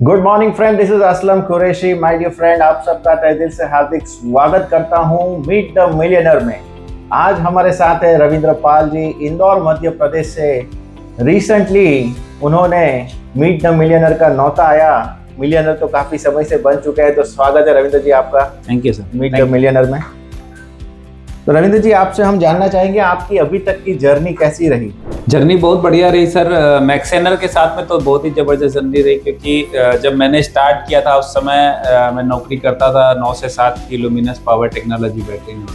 Good morning friend, this is Aslam Qureshi. My dear friend, आप सबका तहे दिल से हार्दिक स्वागत करता हूं मीट द मिलियनर में। आज हमारे साथ है रविंद्र पाल जी, इंदौर मध्य प्रदेश से। रिसेंटली उन्होंने मीट द मिलियनर का न्योता आया। मिलियनर तो काफी समय से बन चुके हैं, तो स्वागत है रविंद्र जी आपका। Thank you sir. Meet the millionaire में। तो रविंद्र जी, आपसे हम जानना चाहेंगे आपकी अभी तक की जर्नी कैसी रही? जर्नी बहुत बढ़िया रही सर। मैक्सेनर के साथ में तो बहुत ही जबरदस्त जर्नी रही, क्योंकि जब मैंने स्टार्ट किया था उस समय मैं नौकरी करता था 9 से 7 की लुमिनस पावर टेक्नोलॉजी बैटरी में,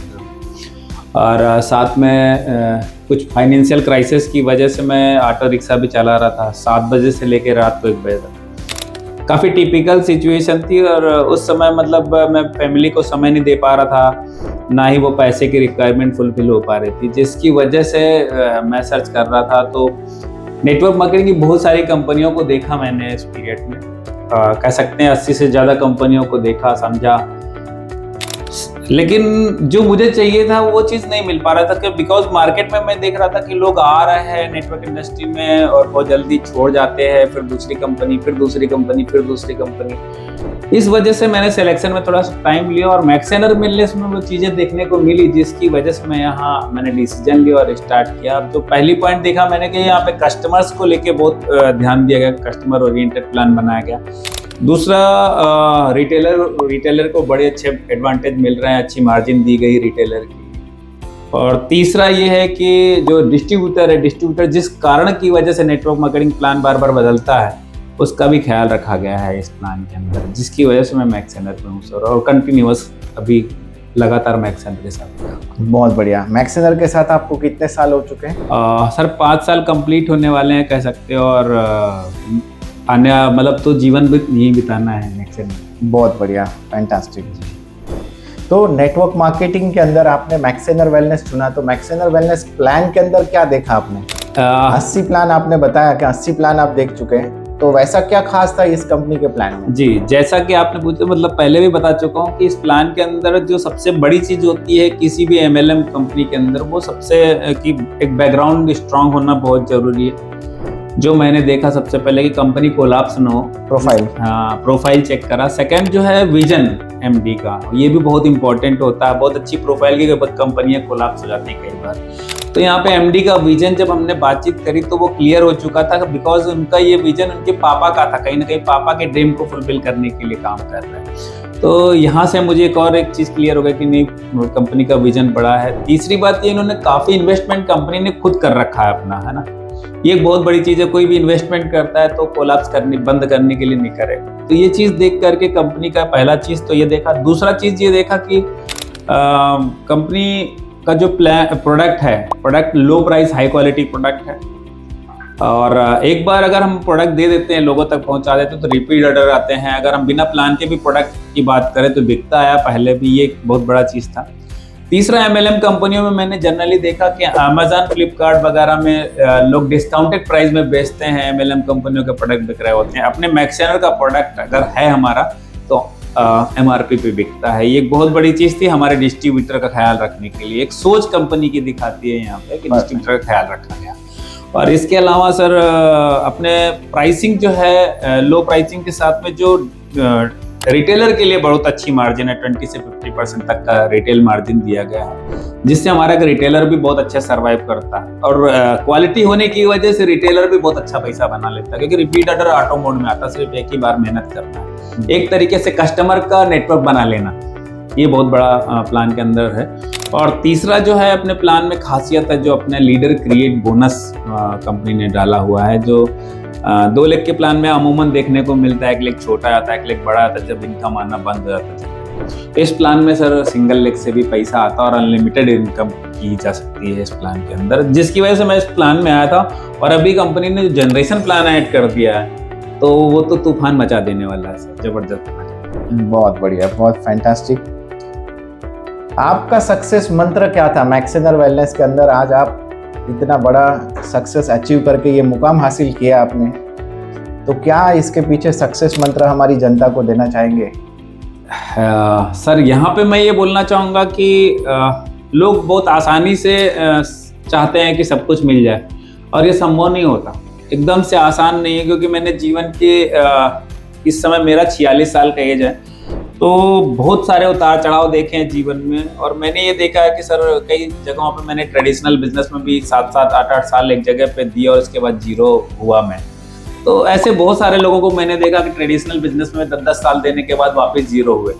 और साथ में कुछ फाइनेंशियल क्राइसिस की वजह से मैं ऑटो रिक्शा भी चला रहा था 7 बजे से लेकर रात को 1 बजे तक। काफ़ी टिपिकल सिचुएशन थी, और उस समय मतलब मैं फैमिली को समय नहीं दे पा रहा था, ना ही वो पैसे की रिक्वायरमेंट फुलफिल हो पा रही थी, जिसकी वजह से मैं सर्च कर रहा था। तो नेटवर्क मार्केटिंग की बहुत सारी कंपनियों को देखा मैंने इस पीरियड में। कह सकते हैं 80 से ज़्यादा कंपनियों को देखा, समझा, लेकिन जो मुझे चाहिए था वो चीज़ नहीं मिल पा रहा था। बिकॉज मार्केट में मैं देख रहा था कि लोग आ रहे हैं नेटवर्क इंडस्ट्री में और बहुत जल्दी छोड़ जाते हैं, फिर दूसरी कंपनी, फिर दूसरी कंपनी, फिर दूसरी कंपनी। इस वजह से मैंने सिलेक्शन में थोड़ा सा टाइम लिया, और मैक्सेनर मिलने से वो चीज़ें देखने को मिली, जिसकी वजह से मैंने डिसीजन लिया और स्टार्ट किया। तो पहली पॉइंट देखा मैंने कि यहाँ पे कस्टमर्स को लेके बहुत ध्यान दिया गया, कस्टमर ओरिएंटेड प्लान बनाया गया। दूसरा, रिटेलर को बड़े अच्छे एडवांटेज मिल रहे हैं, अच्छी मार्जिन दी गई रिटेलर की। और तीसरा ये है कि जो डिस्ट्रीब्यूटर जिस कारण की वजह से नेटवर्क मार्केटिंग प्लान बार बार बदलता है, उसका भी ख्याल रखा गया है इस प्लान के अंदर, जिसकी वजह से मैं मैक्सेनर पे हूँ सर, और कंटिन्यूअस अभी लगातार मैक्सेनर के साथ। बहुत बढ़िया। मैक्सेनर के साथ आपको कितने साल हो चुके हैं? सर 5 साल कंप्लीट होने वाले हैं कह सकते हो, और आने मतलब तो जीवन भी यही बिताना है मैक्सेनर। बहुत बढ़िया, फैंटास्टिक। तो नेटवर्क मार्केटिंग के अंदर आपने मैक्सेनर वेलनेस चुना, तो मैक्सेनर वेलनेस प्लान के अंदर क्या देखा आपने? 80 प्लान आपने बताया कि 80 प्लान आप देख चुके हैं, तो वैसा क्या खास था इस कंपनी के प्लान में? जी, जैसा कि आपने पूछा, मतलब पहले भी बता चुका हूँ कि इस प्लान के अंदर जो सबसे बड़ी चीज होती है किसी भी MLM कंपनी के अंदर, वो सबसे कि एक बैकग्राउंड स्ट्रांग होना बहुत जरूरी है। जो मैंने देखा सबसे पहले कि कंपनी कोलैप्स न हो, प्रोफाइल चेक करा। सेकंड जो है विजन MD का, ये भी बहुत इंपॉर्टेंट होता है। बहुत अच्छी प्रोफाइल की कंपनियां कोलैप्स हो जाती हैं कई बार। तो यहाँ पे MD का विजन जब हमने बातचीत करी तो वो क्लियर हो चुका था, बिकॉज उनका ये विजन उनके पापा का था, कहीं ना कहीं पापा के ड्रीम को फुलफिल करने के लिए काम कर रहे हैं। तो यहाँ से मुझे एक चीज क्लियर हो गया कि नहीं, कंपनी का विजन बड़ा है। तीसरी बात ये, इन्होंने काफी इन्वेस्टमेंट कंपनी ने खुद कर रखा है अपना, है ना। ये एक बहुत बड़ी चीज है, कोई भी इन्वेस्टमेंट करता है तो कोलैप्स बंद करने के लिए नहीं करे। तो ये चीज देख करके कंपनी का पहला चीज तो ये देखा। दूसरा चीज ये देखा कि कंपनी का जो प्रोडक्ट लो प्राइस हाई क्वालिटी प्रोडक्ट है, और एक बार अगर हम प्रोडक्ट दे देते हैं, लोगों तक पहुंचा देते हैं, तो रिपीट ऑर्डर आते हैं। अगर हम बिना प्लान के भी प्रोडक्ट की बात करें तो बिकता आया पहले भी, ये एक बहुत बड़ा चीज था। तीसरा, MLM कंपनियों में मैंने जनरली देखा कि Amazon, फ्लिपकार्ट वगैरह में लोग डिस्काउंटेड प्राइस में बेचते हैं, MLM कंपनियों के प्रोडक्ट बिक रहे होते हैं। अपने मैक्सेनर का प्रोडक्ट अगर है हमारा तो MRP पे बिकता है। ये एक बहुत बड़ी चीज थी हमारे डिस्ट्रीब्यूटर का ख्याल रखने के लिए। एक सोच कंपनी की दिखाती है यहाँ पे कि डिस्ट्रीब्यूटर का ख्याल रखा गया। और इसके अलावा सर अपने प्राइसिंग जो है, लो प्राइसिंग के साथ में जो रिटेलर के लिए बहुत अच्छी मार्जिन है, 20 से 50% तक का रिटेल मार्जिन दिया गया है, जिससे हमारा रिटेलर भी बहुत अच्छा सर्वाइव करता है। और क्वालिटी होने की वजह से रिटेलर भी बहुत अच्छा पैसा बना लेता है, क्योंकि रिपीट ऑर्डर ऑटो मोड में आता है, सिर्फ एक ही बार मेहनत करना है, एक तरीके से कस्टमर का नेटवर्क बना लेना। ये बहुत बड़ा प्लान के अंदर है। और तीसरा जो है अपने प्लान में खासियत है, जो अपने लीडर क्रिएट बोनस कंपनी ने डाला हुआ है, जो 2 लेग के प्लान में अमूमन देखने को मिलता है। एक लेग छोटा आता है, एक लेग बड़ा आता है, जब इनकम आना बंद हो जाता है। इस प्लान में सर सिंगल लेग से भी पैसा आता है और अनलिमिटेड इनकम की जा सकती है इस प्लान के अंदर, जिसकी वजह से मैं इस प्लान में आया था। और अभी कंपनी ने जो जनरेशन प्लान ऐड कर दिया है, तो वो तो तूफान मचा देने वाला है सर, जबरदस्त। बहुत बढ़िया, बहुत फैंटास्टिक। आपका सक्सेस मंत्र क्या था मैक्सेनर वेलनेस के अंदर? आज आप इतना बड़ा सक्सेस अचीव करके ये मुकाम हासिल किया आपने, तो क्या इसके पीछे सक्सेस मंत्र हमारी जनता को देना चाहेंगे? सर यहाँ पे मैं ये बोलना चाहूँगा कि लोग बहुत आसानी से चाहते हैं कि सब कुछ मिल जाए, और ये संभव नहीं होता। एकदम से आसान नहीं है, क्योंकि मैंने जीवन के इस समय मेरा 46 साल का एज है, तो बहुत सारे उतार चढ़ाव देखे हैं जीवन में। और मैंने ये देखा है कि सर कई जगहों पे मैंने ट्रेडिशनल बिजनेस में भी 7-7, 8-8 साल एक जगह पे दिया और उसके बाद जीरो हुआ मैं। तो ऐसे बहुत सारे लोगों को मैंने देखा कि ट्रेडिशनल बिजनेस में 10-10 साल देने के बाद वापस जीरो हुए।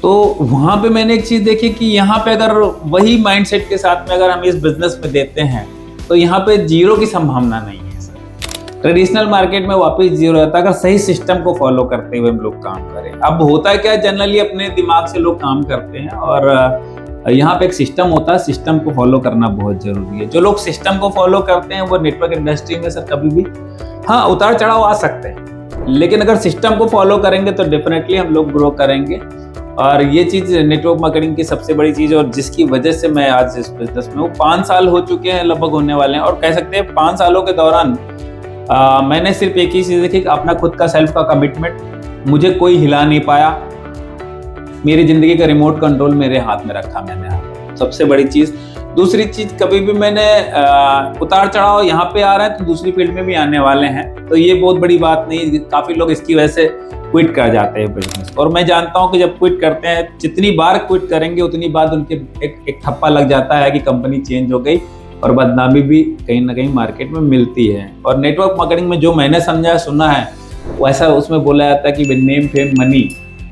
तो वहाँ पे मैंने एक चीज़ देखी कि यहाँ पे अगर वही माइंडसेट के साथ में अगर हम इस बिजनेस में देते हैं तो यहाँ पे जीरो की संभावना नहीं है सर। ट्रेडिशनल मार्केट में वापस जीरो रहता है अगर सही सिस्टम को फॉलो करते हुए हम लोग काम करें। अब होता है क्या, जनरली अपने दिमाग से लोग काम करते हैं और यहाँ पे एक सिस्टम होता है, सिस्टम को फॉलो करना बहुत जरूरी है। जो लोग सिस्टम को फॉलो करते हैं वो नेटवर्क इंडस्ट्री में सर कभी भी, हाँ उतार चढ़ाव आ सकते हैं, लेकिन अगर सिस्टम को फॉलो करेंगे तो डेफिनेटली हम लोग ग्रो करेंगे। और ये चीज़ नेटवर्क मार्केटिंग की सबसे बड़ी चीज़ और जिसकी वजह से मैं आज इस बिजनेस में हूँ। 5 साल हो चुके हैं लगभग होने वाले हैं, और कह सकते हैं 5 सालों के दौरान मैंने सिर्फ एक ही चीज़ देखी कि अपना खुद का सेल्फ का कमिटमेंट, मुझे कोई हिला नहीं पाया। मेरी ज़िंदगी का रिमोट कंट्रोल मेरे हाथ में रखा मैंने, सबसे बड़ी चीज़। दूसरी चीज़, कभी भी मैंने उतार चढ़ाव यहाँ पे आ रहा है तो दूसरी फील्ड में भी आने वाले हैं, तो ये बहुत बड़ी बात नहीं। काफ़ी लोग इसकी वजह से क्विट कर जाते हैं बिजनेस, और मैं जानता हूं कि जब क्विट करते हैं, जितनी बार क्विट करेंगे उतनी बार उनके एक ठप्पा लग जाता है कि कंपनी चेंज हो गई, और बदनामी भी कहीं ना कहीं मार्केट में मिलती है। और नेटवर्क मार्केटिंग में जो मैंने समझा सुना है वैसा उसमें बोला जाता है कि नेम फेम मनी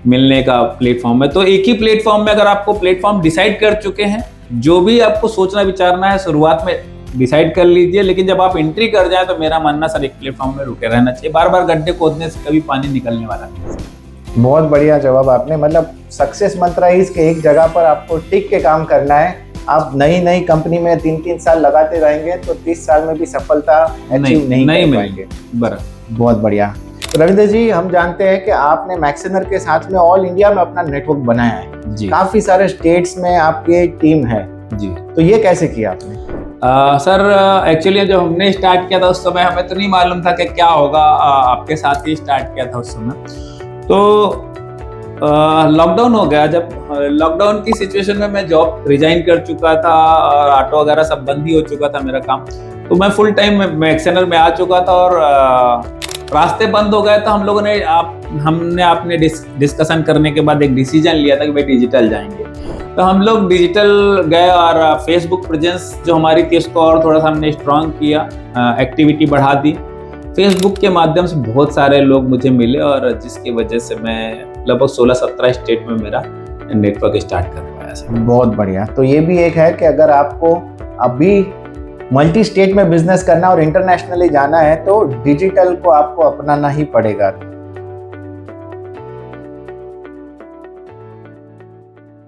मिलने का प्लेटफॉर्म है। तो एक ही प्लेटफॉर्म में अगर आपको प्लेटफॉर्म डिसाइड कर चुके हैं, जो भी आपको सोचना विचारना है शुरुआत में डिसाइड कर लीजिए, लेकिन जब आप एंट्री कर जाए तो मेरा मानना सर एक प्लेटफॉर्म में रुके रहना चाहिए। बार बार गड्ढे खोदने से कभी पानी निकलने वाला नहीं। बहुत बढ़िया जवाब आपने, मतलब सक्सेस मंत्र है इसके, एक जगह पर आपको टिक के काम करना है। आप नई कंपनी में 3-3 साल लगाते रहेंगे तो 30 साल में भी सफलता अचीव नहीं कर पाएंगे। बहुत बढ़िया। तो रविंद्र जी, हम जानते हैं कि आपने मैक्सेनर के साथ में ऑल इंडिया में अपना नेटवर्क बनाया है जी। काफी सारे स्टेट्स में आपकी टीम है जी, तो ये कैसे किया आपने? सर एक्चुअली जब हमने स्टार्ट किया था उस समय हमें तो नहीं मालूम था कि क्या होगा। आपके साथ ही स्टार्ट किया था उस समय, तो लॉकडाउन हो गया। जब लॉकडाउन की सिचुएशन में मैं जॉब रिजाइन कर चुका था और ऑटो वगैरह सब बंद ही हो चुका था मेरा काम, तो मैं फुल टाइम मैक्सेनर में आ चुका था और रास्ते बंद हो गए। तो हम लोगों ने हमने आपने डिस्कशन करने के बाद एक डिसीजन लिया था कि भाई डिजिटल जाएंगे। तो हम लोग डिजिटल गए और फेसबुक प्रेजेंस जो हमारी थी उसको और थोड़ा सा हमने स्ट्रांग किया, एक्टिविटी बढ़ा दी। फेसबुक के माध्यम से बहुत सारे लोग मुझे मिले और जिसकी वजह से मैं लगभग 16-17 स्टेट में मेरा नेटवर्क स्टार्ट कर पाया। बहुत बढ़िया। तो ये भी एक है कि अगर आपको अभी मल्टी स्टेट में बिजनेस करना और इंटरनेशनली जाना है तो डिजिटल को आपको अपनाना ही पड़ेगा।